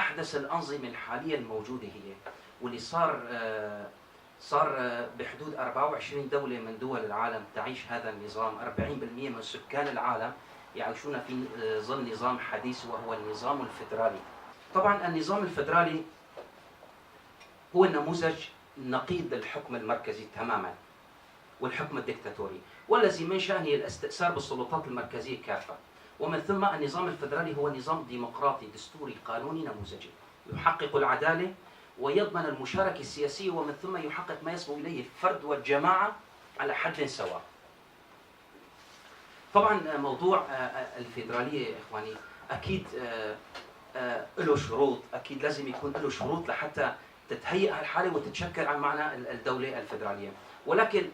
أحدث الأنظمة الحالية الموجودة هي، واللي صار بحدود 24 دولة من دول العالم تعيش هذا النظام. 40% من سكان العالم يعيشون في ظل نظام حديث وهو النظام الفيدرالي. طبعا النظام الفيدرالي هو النموذج نقيض للحكم المركزي تماما والحكم الدكتاتوري، والذي من شأنه الاستئثار بالسلطات المركزية كافة. ومن ثم النظام الفيدرالي هو نظام ديمقراطي دستوري قانوني نموذجي يحقق العدالة ويضمن المشاركة السياسية، ومن ثم يحقق ما يصبو إليه الفرد والجماعة على حد سواء. طبعا موضوع الفيدرالية يا إخواني أكيد له شروط، أكيد لازم يكون له شروط لحتى تتهيئ الحالة وتتشكل عن معنى الدولة الفيدرالية. ولكن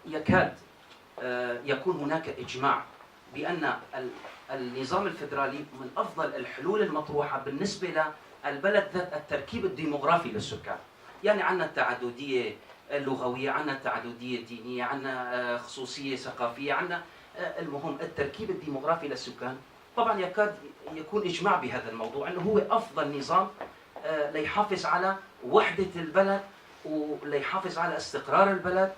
يكاد يكون هناك إجماع بأن النظام الفيدرالي من أفضل الحلول المطروحة بالنسبة للبلد ذات التركيب الديموغرافي للسكان. يعني عندنا التعددية اللغوية، عندنا التعددية الدينية، عندنا خصوصية ثقافية، عندنا المهم التركيب الديموغرافي للسكان. طبعا يكاد يكون إجماع بهذا الموضوع أنه هو أفضل نظام ليحافظ على وحدة البلد وليحافظ على استقرار البلد،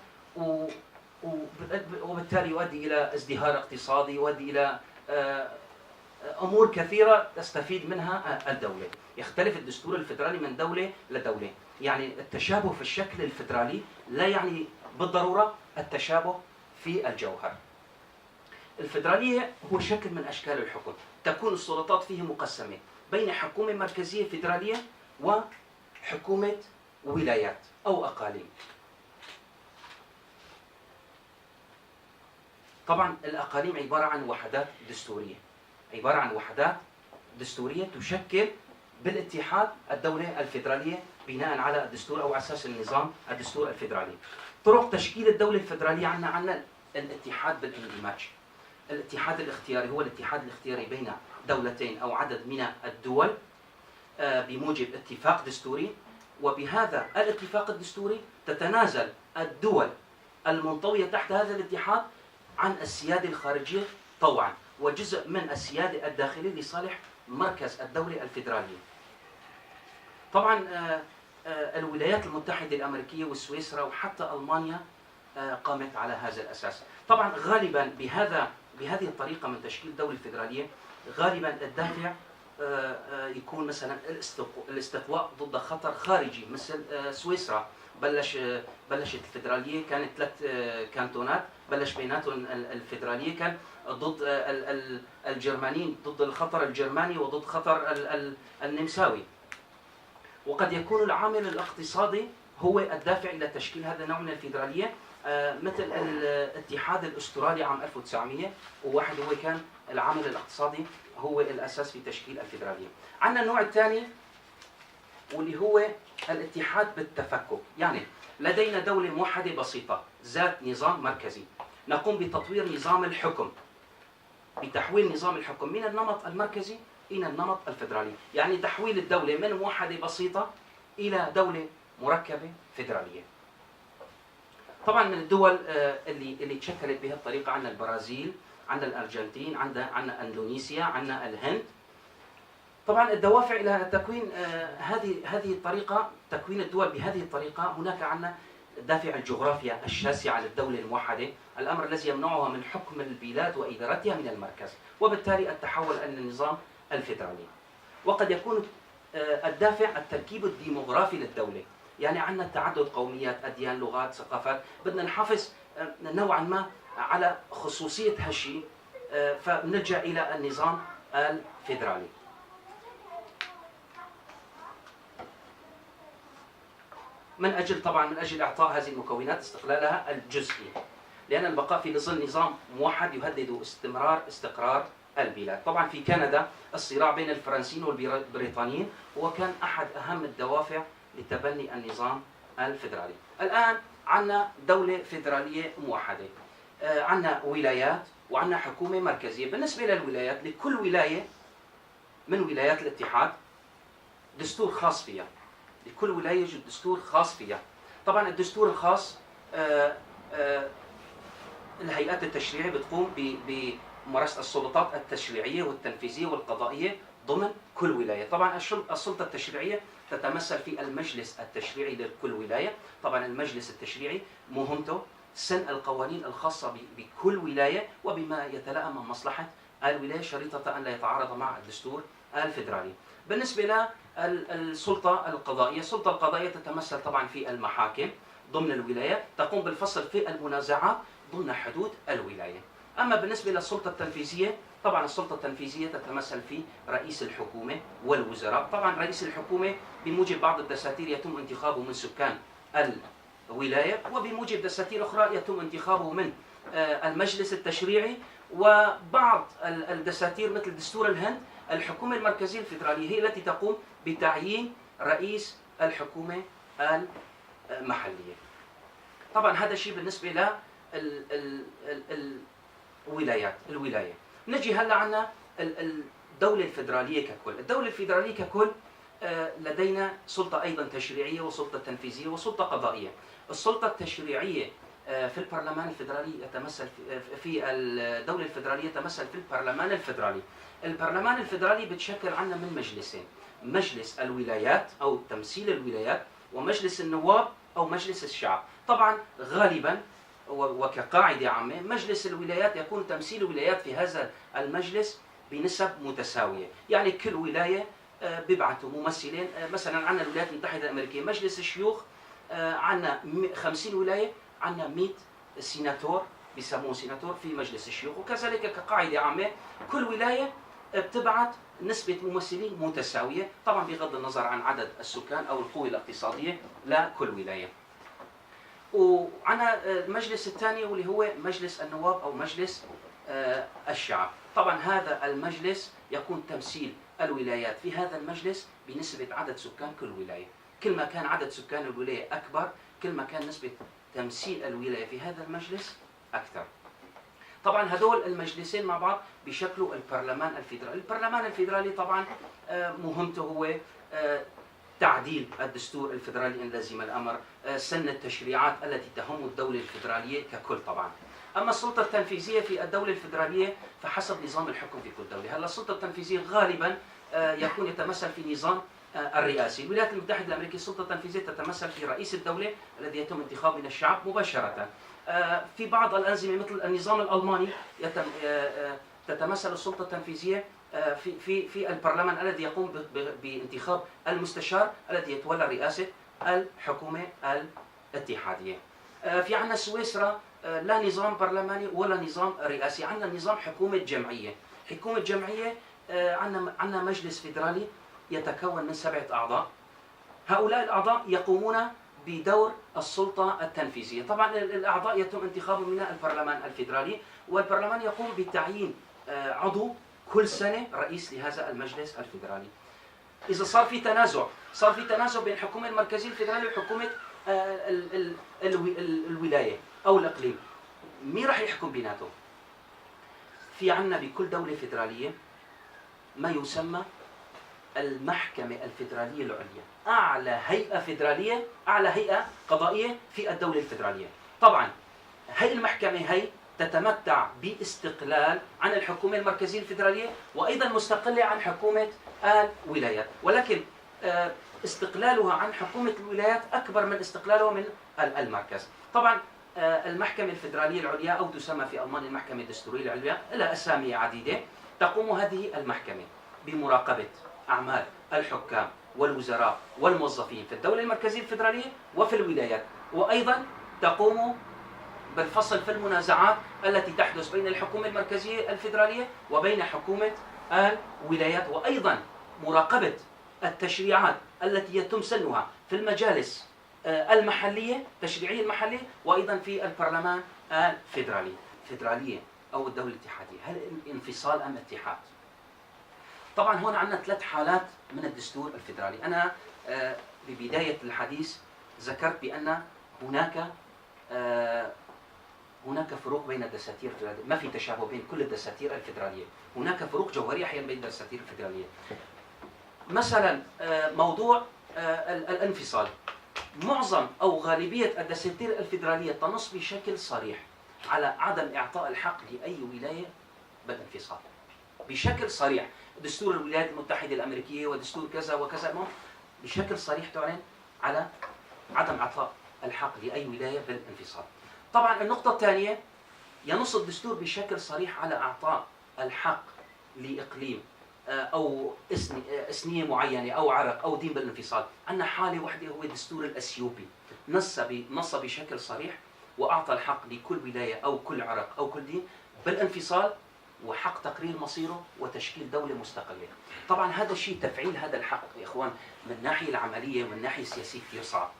وبالتالي يؤدي إلى ازدهار اقتصادي، يؤدي إلى أمور كثيرة تستفيد منها الدولة. يختلف الدستور الفيدرالي من دولة لدولة، يعني التشابه في الشكل الفيدرالي لا يعني بالضرورة التشابه في الجوهر. الفيدرالية هو شكل من أشكال الحكم، تكون السلطات فيه مقسمة بين حكومة مركزية فيدرالية وحكومة ولايات أو أقاليم. طبعا الأقاليم عبارة عن وحدات دستورية، تشكل بالاتحاد الدولة الفيدرالية بناء على الدستور أو أساس النظام الدستور الفيدرالي. طرق تشكيل الدولة الفيدرالية عندنا الاتحاد بالاندماج. الاتحاد الاختياري هو الاتحاد الاختياري بين دولتين أو عدد من الدول بموجب اتفاق دستوري، وبهذا الاتفاق الدستوري تتنازل الدول المنطوية تحت هذا الاتحاد عن السيادة الخارجية طوعا وجزء من السيادة الداخلية لصالح مركز الدولة الفيدرالية. طبعا الولايات المتحدة الأمريكية وسويسرا وحتى ألمانيا قامت على هذا الأساس. طبعا غالبا بهذه الطريقة من تشكيل الدولة الفيدرالية غالبا الدافع يكون مثلا الاستقواء ضد خطر خارجي، مثل سويسرا بلشت الفيدرالية كانت 3 كانتونات، بلش بيناتهم الفيدرالية كان ضد الجرمانيين، ضد الخطر الجرماني وضد خطر النمساوي. وقد يكون العامل الاقتصادي هو الدافع إلى تشكيل هذا النوع من الفيدرالية، مثل الاتحاد الأسترالي عام 1901 هو كان العامل الاقتصادي هو الأساس في تشكيل الفيدرالية. عندنا النوع الثاني واللي هو الاتحاد بالتفكك، يعني لدينا دولة موحدة بسيطة ذات نظام مركزي، نقوم بتطوير نظام الحكم، بتحويل نظام الحكم من النمط المركزي إلى النمط الفيدرالي، يعني تحويل الدولة من موحدة بسيطة إلى دولة مركبة فيدرالية. طبعا من الدول اللي تشكلت بهذه الطريقة عندنا البرازيل، عندنا الأرجنتين، عندنا أندونيسيا، عندنا الهند. طبعا الدوافع إلى تكوين هذه الطريقة، تكوين الدول بهذه الطريقة، هناك عندنا دافع الجغرافيا الشاسعة للدولة الموحدة، الأمر الذي يمنعها من حكم البلاد وإدارتها من المركز، وبالتالي التحول إلى النظام الفيدرالي. وقد يكون الدافع التركيب الديموغرافي للدولة، يعني عندنا تعدد قوميات، أديان، لغات، ثقافات، بدنا نحافظ نوعا ما على خصوصية هالشيء، فنلجأ إلى النظام الفيدرالي. من أجل إعطاء هذه المكونات استقلالها الجزئي، لأن البقاء في ظل نظام موحد يهدد استقرار البلاد. طبعا في كندا الصراع بين الفرنسيين والبريطانيين هو كان أحد أهم الدوافع لتبني النظام الفيدرالي. الآن عندنا دولة فيدرالية موحدة، عندنا ولايات وعندنا حكومة مركزية. بالنسبة للولايات، لكل ولاية من ولايات الاتحاد دستور خاص فيها، لكل ولاية يوجد دستور خاص فيها. طبعا الدستور الخاص الهيئات التشريعية بتقوم بممارسة السلطات التشريعية والتنفيذية والقضائية ضمن كل ولاية. طبعا السلطة التشريعية تتمثل في المجلس التشريعي لكل ولاية. طبعا المجلس التشريعي مهمته سن القوانين الخاصة بكل ولاية وبما يتلائم مع مصلحة الولاية شريطة أن لا يتعارض مع الدستور الفيدرالي. بالنسبة للسلطة القضائية، السلطة القضائية تتمثل طبعا في المحاكم ضمن الولاية، تقوم بالفصل في المنازعات ضمن حدود الولاية. أما بالنسبة للسلطة التنفيذية، طبعا السلطة التنفيذية تتمثل في رئيس الحكومة والوزراء. طبعا رئيس الحكومة بموجب بعض الدساتير يتم انتخابه من سكان الولاية، وبموجب دساتير أخرى يتم انتخابه من المجلس التشريعي. وبعض الدساتير مثل دستور الهند، الحكومة المركزية الفيدرالية هي التي تقوم بتعيين رئيس الحكومة المحلية. طبعا هذا الشيء بالنسبة الولاية. نجي هلا عنا الدولة الفيدرالية ككل. الدولة الفيدرالية ككل لدينا سلطة أيضا تشريعية وسلطة تنفيذية وسلطة قضائية. السلطة التشريعية في البرلمان الفيدرالي يتمثل في الدولة الفيدرالية يتمثل في البرلمان الفيدرالي. البرلمان الفيدرالي بتشكل عنا من مجلسين: مجلس الولايات أو تمثيل الولايات، ومجلس النواب أو مجلس الشعب. طبعا غالبا وكقاعدة عامة مجلس الولايات يكون تمثيل الولايات في هذا المجلس بنسب متساوية، يعني كل ولاية بيبعثوا ممثلين. مثلا عندنا الولايات المتحدة الأمريكية مجلس الشيوخ عندنا 50 ولاية، عندنا 100 سيناتور بيسموه سيناتور في مجلس الشيوخ. وكذلك كقاعدة عامة كل ولاية بتبعث نسبة ممثلين متساوية، طبعا بغض النظر عن عدد السكان أو القوة الاقتصادية لكل ولاية. وعنا المجلس الثاني واللي هو مجلس النواب أو مجلس الشعب. طبعا هذا المجلس يكون تمثيل الولايات في هذا المجلس بنسبة عدد سكان كل ولاية. كل ما كان عدد سكان الولاية أكبر كل ما كان نسبة تمثيل الولاية في هذا المجلس أكثر. طبعا هدول المجلسين مع بعض بيشكلوا البرلمان الفيدرالي. البرلمان الفيدرالي طبعا مهمته هو تعديل الدستور الفيدرالي إن لزم الأمر، سن التشريعات التي تهم الدولة الفيدرالية ككل. طبعا أما السلطة التنفيذية في الدولة الفيدرالية فحسب نظام الحكم في كل دولة. هلا السلطة التنفيذية غالبا يكون يتمثل في نظام الرئاسي. الولايات المتحدة الأمريكية السلطة التنفيذية تتمثل في رئيس الدولة الذي يتم انتخابه من الشعب مباشرة. في بعض الأنظمة مثل النظام الألماني تتمثل السلطة التنفيذية في البرلمان الذي يقوم بانتخاب المستشار الذي يتولى رئاسة الحكومة الاتحادية. في عنا سويسرا لا نظام برلماني ولا نظام رئاسي، عندنا نظام حكومة جمعية. حكومة جمعية عندنا مجلس فيدرالي يتكون من 7 أعضاء. هؤلاء الأعضاء يقومون بدور السلطة التنفيذية. طبعا الأعضاء يتم انتخابهم من البرلمان الفيدرالي، والبرلمان يقوم بتعيين عضو كل سنة رئيس لهذا المجلس الفيدرالي. إذا صار في تنازع بين الحكومة المركزية الفيدرالية وحكومة الولاية أو الإقليم، مين راح يحكم بيناتهم؟ في عنا بكل دولة فيدرالية ما يسمى المحكمة الفيدرالية العليا، أعلى هيئة فيدرالية، أعلى هيئة قضائية في الدولة الفيدرالية. طبعا هي المحكمة هي تتمتع باستقلال عن الحكومة المركزية الفيدرالية، وأيضا مستقلة عن حكومة الولايات، ولكن استقلالها عن حكومة الولايات أكبر من استقلالها من المركز. طبعا المحكمة الفيدرالية العليا أو تسمى في ألمانيا المحكمة الدستورية العليا لها أسامي عديدة. تقوم هذه المحكمة بمراقبة أعمال الحكام والوزراء والموظفين في الدولة المركزية الفيدرالية وفي الولايات، وأيضا تقوم بالفصل في المنازعات التي تحدث بين الحكومة المركزية الفيدرالية وبين حكومة الولايات، وأيضا مراقبة التشريعات التي يتم سنها في المجالس المحلية التشريعية المحلية، وأيضا في البرلمان الفيدرالي. فيدرالية أو الدولة الاتحادية، هل انفصال أم اتحاد؟ طبعا هون عندنا 3 حالات من الدستور الفيدرالي. أنا ببداية الحديث ذكرت بأن هناك فروق بين الدساتير الفيدرالية، ما في تشابه بين كل الدساتير الفيدرالية، هناك فروق جوهرية أحيانا بين الدساتير الفيدرالية. مثلا موضوع الانفصال، معظم أو غالبية الدساتير الفيدرالية تنص بشكل صريح على عدم إعطاء الحق لأي ولاية بالانفصال. بشكل صريح. دستور الولايات المتحدة الأمريكية ودستور كذا وكذا بشكل صريح تعلن على عدم إعطاء الحق لأي ولاية بالانفصال. طبعا النقطة الثانية، ينص الدستور بشكل صريح على إعطاء الحق لإقليم أو إثنية معينة أو عرق أو دين بالانفصال. عندنا حالة واحدة هو الدستور الأثيوبي، نص بشكل صريح وأعطى الحق لكل ولاية أو كل عرق أو كل دين بالانفصال وحق تقرير مصيره وتشكيل دولة مستقلة. طبعا هذا الشيء، تفعيل هذا الحق يا إخوان من الناحية العملية ومن الناحية السياسية كثير صعب.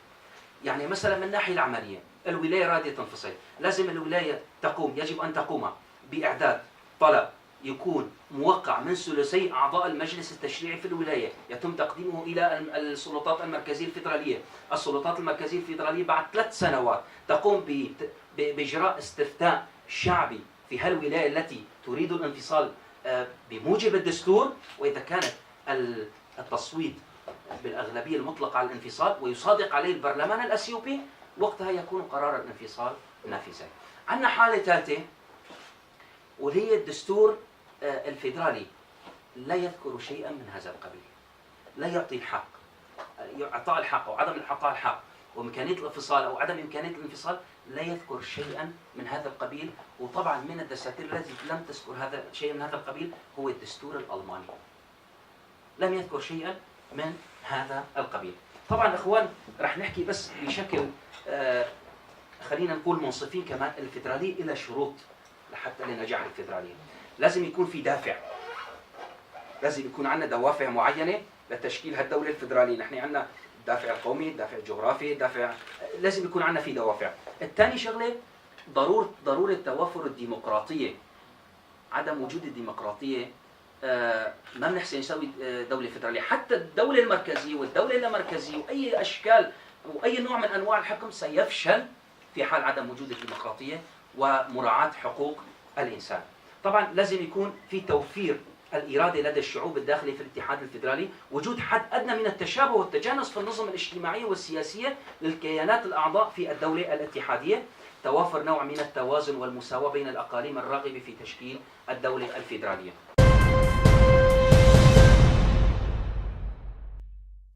يعني مثلا من الناحية العملية، الولاية رادية تنفصل، لازم الولاية يجب أن تقوم بإعداد طلب يكون موقع من ثلثي أعضاء المجلس التشريعي في الولاية، يتم تقديمه إلى السلطات المركزية الفيدرالية. السلطات المركزية الفيدرالية بعد 3 سنوات تقوم بإجراء استفتاء شعبي في هالولاية التي تريد الانفصال بموجب الدستور، وإذا كانت التصويت بالأغلبية المطلقة على الانفصال ويصادق عليه البرلمان الأثيوبي، وقتها يكون قرار الانفصال نافذا. عندنا حالة ثالثة وهي الدستور الفيدرالي، لا يذكر شيئا من هذا القبيل، لا يعطي الحق، إعطاء الحق أو عدم إعطاء الحق وإمكانية الانفصال أو عدم إمكانية الانفصال، لا يذكر شيئا من هذا القبيل. وطبعا من الدساتير التي لم تذكر هذا شيء من هذا القبيل هو الدستور الألماني، لم يذكر شيئا من هذا القبيل. طبعا اخوان رح نحكي بس بشكل خلينا نقول منصفين كمان، الفيدرالية إلى شروط لحتى لنجاح الفيدرالية. لازم يكون في دافع، لازم يكون عندنا دوافع معينة لتشكيل هالدولة الفيدرالية. نحن عندنا الدافع القومي، الدافع الجغرافي، لازم يكون عندنا في دوافع. الثاني شغلة ضرورة توافر الديمقراطية. عدم وجود الديمقراطية ما بنحسن نسوي دولة فيدرالية. حتى الدولة المركزية والدولة اللامركزية وأي أشكال وأي نوع من أنواع الحكم سيفشل في حال عدم وجود الديمقراطية ومراعاة حقوق الإنسان. طبعا لازم يكون في توفير الإرادة لدى الشعوب الداخلة في الاتحاد الفيدرالي، وجود حد أدنى من التشابه والتجانس في النظم الاجتماعية والسياسية للكيانات الأعضاء في الدولة الاتحادية، توافر نوع من التوازن والمساواة بين الأقاليم الراغبة في تشكيل الدولة الفيدرالية.